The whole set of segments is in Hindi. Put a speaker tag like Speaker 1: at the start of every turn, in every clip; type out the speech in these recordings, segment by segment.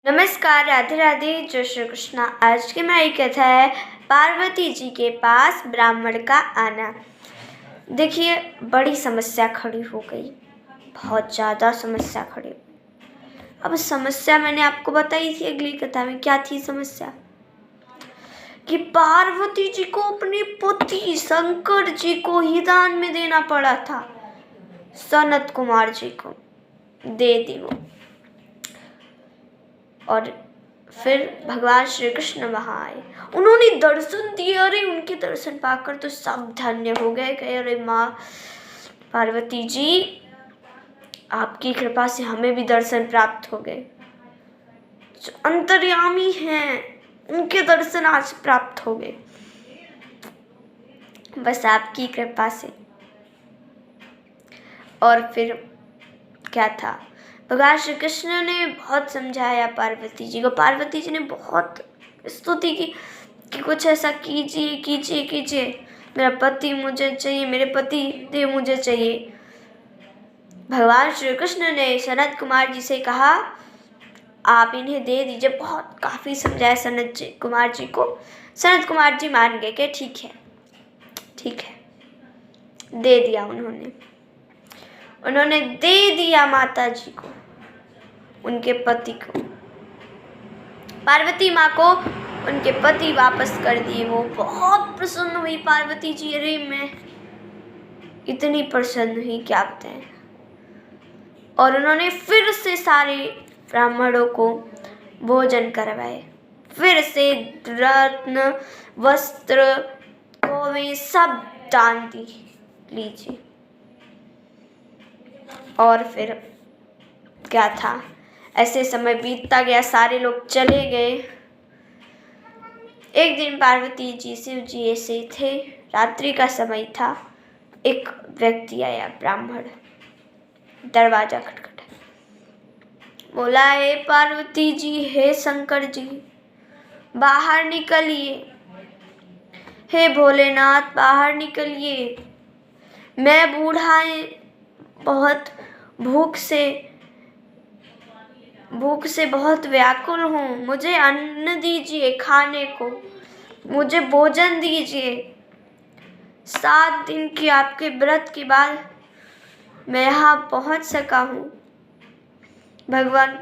Speaker 1: नमस्कार, राधे राधे, जय श्री कृष्णा। आज की हमारी कथा है पार्वती जी के पास ब्राह्मण का आना। देखिए, बड़ी समस्या खड़ी हो गई, बहुत ज़्यादा समस्या खड़ी। अब समस्या मैंने आपको बताई थी अगली कथा में। क्या थी समस्या? कि पार्वती जी को अपने पति शंकर जी को ही दान में देना पड़ा था। सनत कुमार जी को दे दी वो। और फिर भगवान श्री कृष्ण वहाँ आए, उन्होंने दर्शन दिए। अरे उनके दर्शन पाकर तो सब धन्य हो गए। कहे, अरे माँ पार्वती जी, आपकी कृपा से हमें भी दर्शन प्राप्त हो गए। जो अंतर्यामी हैं उनके दर्शन आज प्राप्त हो गए, बस आपकी कृपा से। और फिर क्या था, भगवान श्री कृष्ण ने बहुत समझाया पार्वती जी को। पार्वती जी ने बहुत स्तुति की कि कुछ ऐसा कीजिए कीजिए कीजिए, मेरा पति मुझे चाहिए, मेरे पति देव मुझे चाहिए। भगवान श्री कृष्ण ने सनत कुमार जी से कहा, आप इन्हें दे दीजिए। बहुत काफ़ी समझाया सनत कुमार जी को। सनत कुमार जी मान गए कि ठीक है ठीक है, दे दिया। उन्होंने दे दिया माता जी को, उनके पति को। पार्वती माँ को उनके पति वापस कर दिए। वो बहुत प्रसन्न हुई पार्वती जी। अरे मैं इतनी प्रसन्न हुई क्या बताएं। और उन्होंने फिर से सारे ब्राह्मणों को भोजन करवाए। फिर से रत्न वस्त्र कौवे सब दान दी लीजिए। और फिर क्या था, ऐसे समय बीतता गया, सारे लोग चले गए। एक दिन पार्वती जी शिव जी ऐसे थे, रात्रि का समय था। एक व्यक्ति आया, ब्राह्मण, दरवाजा खटखटाया, बोला, हे पार्वती जी, हे शंकर जी, बाहर निकलिए। हे भोलेनाथ, बाहर निकलिए। मैं बूढ़ा बहुत भूख से बहुत व्याकुल हूँ। मुझे अन्न दीजिए खाने को, मुझे भोजन दीजिए। 7 दिन की आपके व्रत के बाद मैं यहाँ पहुँच सका हूँ। भगवान,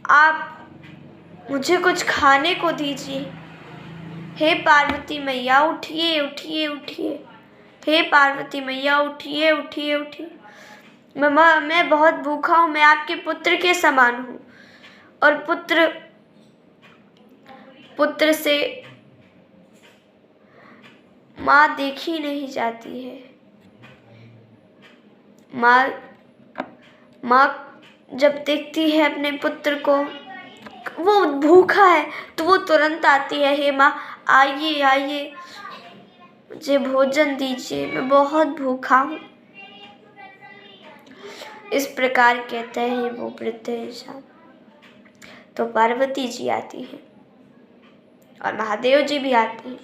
Speaker 1: आप मुझे कुछ खाने को दीजिए। हे पार्वती मैया, उठिए उठिए उठिए। हे पार्वती मैया, उठिए उठिए उठिए। मैं बहुत भूखा हूँ। मैं आपके पुत्र के समान हूँ, और पुत्र से माँ देखी नहीं जाती है। माँ जब देखती है अपने पुत्र को, वो भूखा है, तो वो तुरंत आती है, हे माँ आइए आइए, मुझे भोजन दीजिए, मैं बहुत भूखा हूँ। इस प्रकार कहते हैं वो वृद्ध इंसान। तो पार्वती जी आती हैं और महादेव जी भी आते हैं।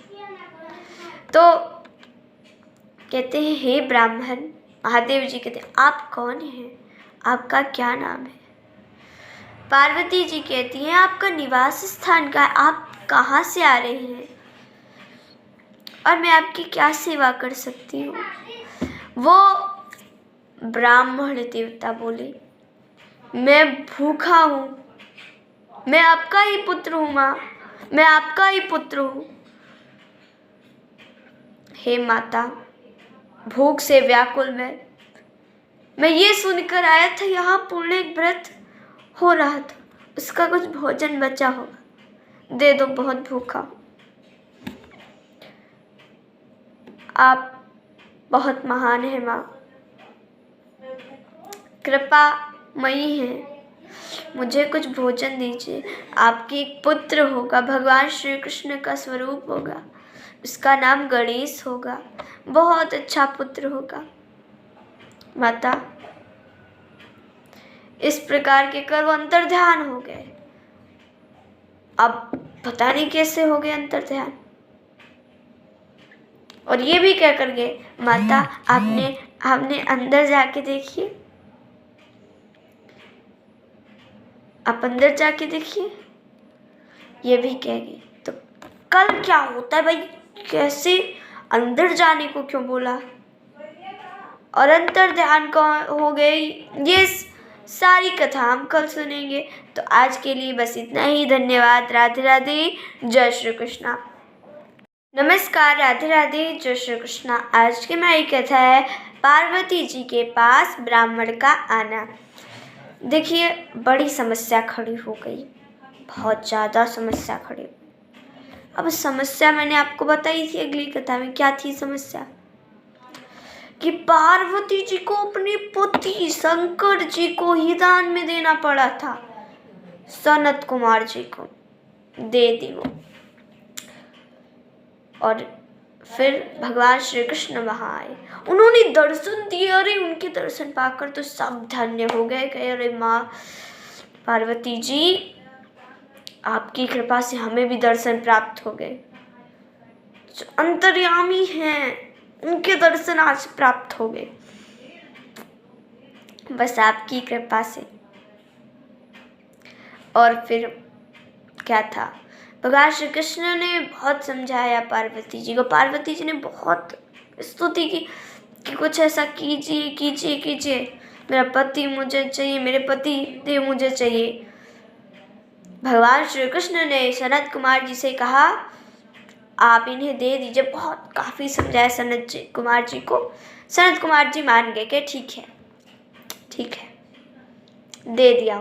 Speaker 1: तो कहते हैं, हे ब्राह्मण। महादेव जी कहते हैं, आप कौन हैं, आपका क्या नाम है? पार्वती जी कहती हैं, आपका निवास स्थान का है, आप कहाँ से आ रहे हैं और मैं आपकी क्या सेवा कर सकती हूँ? वो ब्राह्मण देवता बोले, मैं भूखा हूँ, मैं आपका ही पुत्र हूँ माँ, मैं आपका ही पुत्र हूँ। हे माता, भूख से व्याकुल मैं ये सुनकर आया था, यहाँ पूर्ण व्रत हो रहा था, उसका कुछ भोजन बचा होगा, दे दो, बहुत भूखा हूँ। आप बहुत महान है माँ, कृपा मई है, मुझे कुछ भोजन दीजिए। आपके एक पुत्र होगा, भगवान श्री कृष्ण का स्वरूप होगा, उसका नाम गणेश होगा, बहुत अच्छा पुत्र होगा। माता, इस प्रकार के कर वो अंतर्ध्यान हो गए। अब पता नहीं कैसे हो गए अंतर्ध्यान। और ये भी क्या कर गए, माता आपने अंदर जाके देखिए, आप अंदर जाके देखिए, ये भी कहेगी। तो कल क्या होता है भाई, कैसे अंदर जाने को क्यों बोला, और अंतर ध्यान का हो गई, ये सारी कथा हम कल सुनेंगे। तो आज के लिए बस इतना ही। धन्यवाद। राधे राधे, जय श्री कृष्णा। नमस्कार, राधे राधे, जय श्री कृष्णा। आज की हमारी कथा है पार्वती जी के पास ब्राह्मण का आना। देखिए, बड़ी समस्या खड़ी हो गई, बहुत ज़्यादा समस्या खड़ी हो गई। अब समस्या मैंने आपको बताई थी अगली कथा में। क्या थी समस्या? कि पार्वती जी को अपने पति शंकर जी को ही दान में देना पड़ा था। सनत कुमार जी को दे दी वो, और फिर भगवान श्री कृष्ण वहां आए, उन्होंने दर्शन दिए। अरे उनके दर्शन पाकर तो सब धन्य हो गए। कहे अरे माँ पार्वती जी, आपकी कृपा से हमें भी दर्शन प्राप्त हो गए। जो अंतर्यामी हैं उनके दर्शन आज प्राप्त हो गए, बस आपकी कृपा से। और फिर क्या था, भगवान श्री कृष्ण ने बहुत समझाया पार्वती जी को। पार्वती जी ने बहुत स्तुति की कि कुछ ऐसा कीजिए कीजिए कीजिए, मेरा पति मुझे चाहिए, मेरे पति देव मुझे चाहिए। भगवान श्री कृष्ण ने सनत कुमार जी से कहा आप इन्हें दे दीजिए। बहुत काफ़ी समझाया सनत कुमार जी को। सनत कुमार जी मान गए कि ठीक है ठीक है, दे दिया।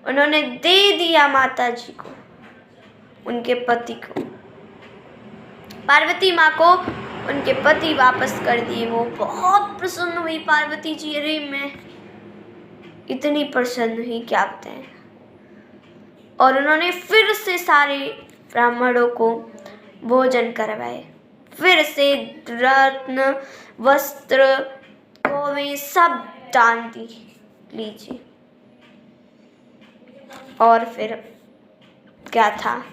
Speaker 1: उन्होंने दे दिया माता जी को, उनके पति को, पार्वती माँ को उनके पति वापस कर दिए। वो बहुत प्रसन्न हुई पार्वती जी। अरे मैं इतनी प्रसन्न हुई क्या बताएं। और उन्होंने फिर से सारे ब्राह्मणों को भोजन करवाए, फिर से रत्न वस्त्र कौवें सब दान दी लीजिए। और फिर क्या था,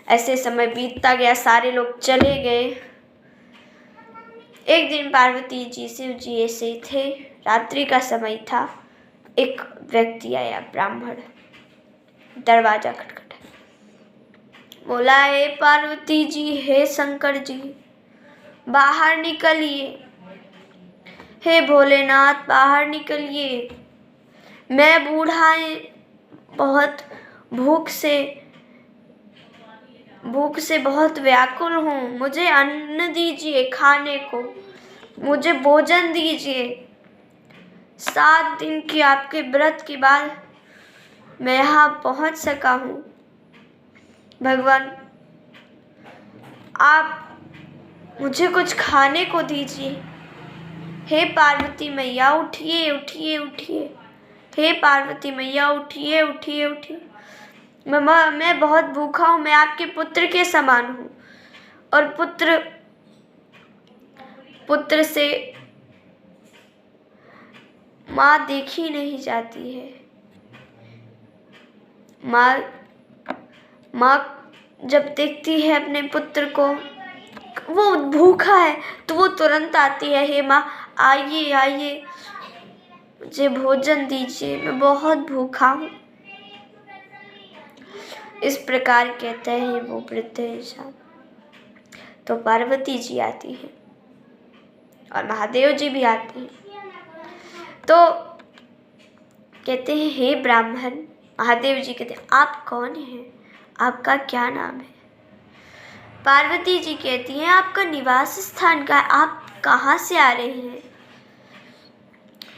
Speaker 1: ऐसे समय बीतता गया, सारे लोग चले गए। एक दिन पार्वती जी शिव जी ऐसे थे, रात्रि का समय था। एक व्यक्ति आया, ब्राह्मण, दरवाजा खटखटाया, बोला हे पार्वती जी, हे शंकर जी, बाहर निकलिए। हे भोलेनाथ बाहर निकलिए, मैं बूढ़ा बहुत भूख से बहुत व्याकुल हूँ, मुझे अन्न दीजिए खाने को, मुझे भोजन दीजिए। 7 दिन की आपके व्रत के बाद मैं यहाँ पहुँच सका हूँ। भगवान आप मुझे कुछ खाने को दीजिए। हे पार्वती मैया उठिए उठिए उठिए, हे पार्वती मैया उठिए उठिए उठिए, मैं बहुत भूखा हूँ, मैं आपके पुत्र के समान हूँ। और पुत्र से माँ देखी नहीं जाती है। माँ जब देखती है अपने पुत्र को, वो भूखा है, तो वो तुरंत आती है, हे माँ आइए आइए, मुझे भोजन दीजिए, मैं बहुत भूखा हूँ। इस प्रकार कहते हैं वो वृद्ध इंसान। तो पार्वती जी आती है और महादेव जी भी आते हैं। तो कहते हैं हे ब्राह्मण, महादेव जी कहते हैं आप कौन हैं, आपका क्या नाम है? पार्वती जी कहती हैं आपका निवास स्थान का, आप कहाँ से आ रहे हैं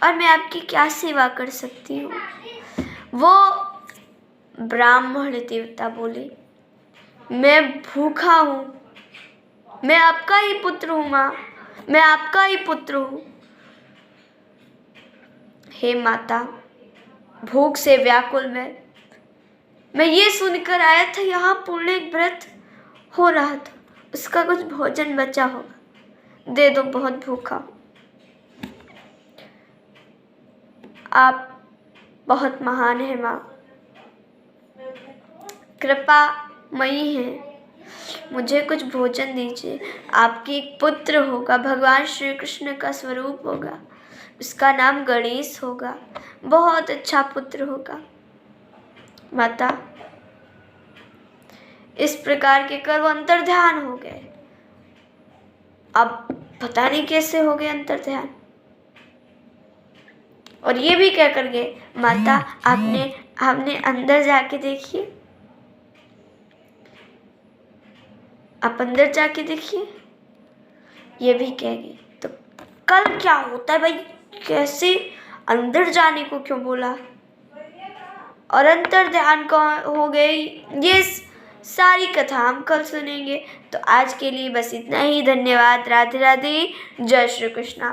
Speaker 1: और मैं आपकी क्या सेवा कर सकती हूँ? वो ब्राह्मण देवता बोले मैं भूखा हूँ, मैं आपका ही पुत्र हूँ माँ, मैं आपका ही पुत्र हूँ। हे माता, भूख से व्याकुल मैं ये सुनकर आया था यहाँ पूर्ण व्रत हो रहा था, उसका कुछ भोजन बचा होगा, दे दो, बहुत भूखा हूँ। आप बहुत महान है माँ, कृपा मई है, मुझे कुछ भोजन दीजिए। आपके एक पुत्र होगा, भगवान श्री कृष्ण का स्वरूप होगा, उसका नाम गणेश होगा, बहुत अच्छा पुत्र होगा, माता। इस प्रकार के कर वो अंतर ध्यान हो गए। अब पता नहीं कैसे हो गए अंतर ध्यान, और ये भी क्या कर गए, माता आपने अंदर जाके देखिए, आप अंदर जाके देखिए, ये भी कह गए। तो कल क्या होता है भाई, कैसे अंदर जाने को क्यों बोला और अंतर ध्यान को हो गई, ये सारी कथा हम कल सुनेंगे। तो आज के लिए बस इतना ही। धन्यवाद। राधे राधे। जय श्री कृष्णा।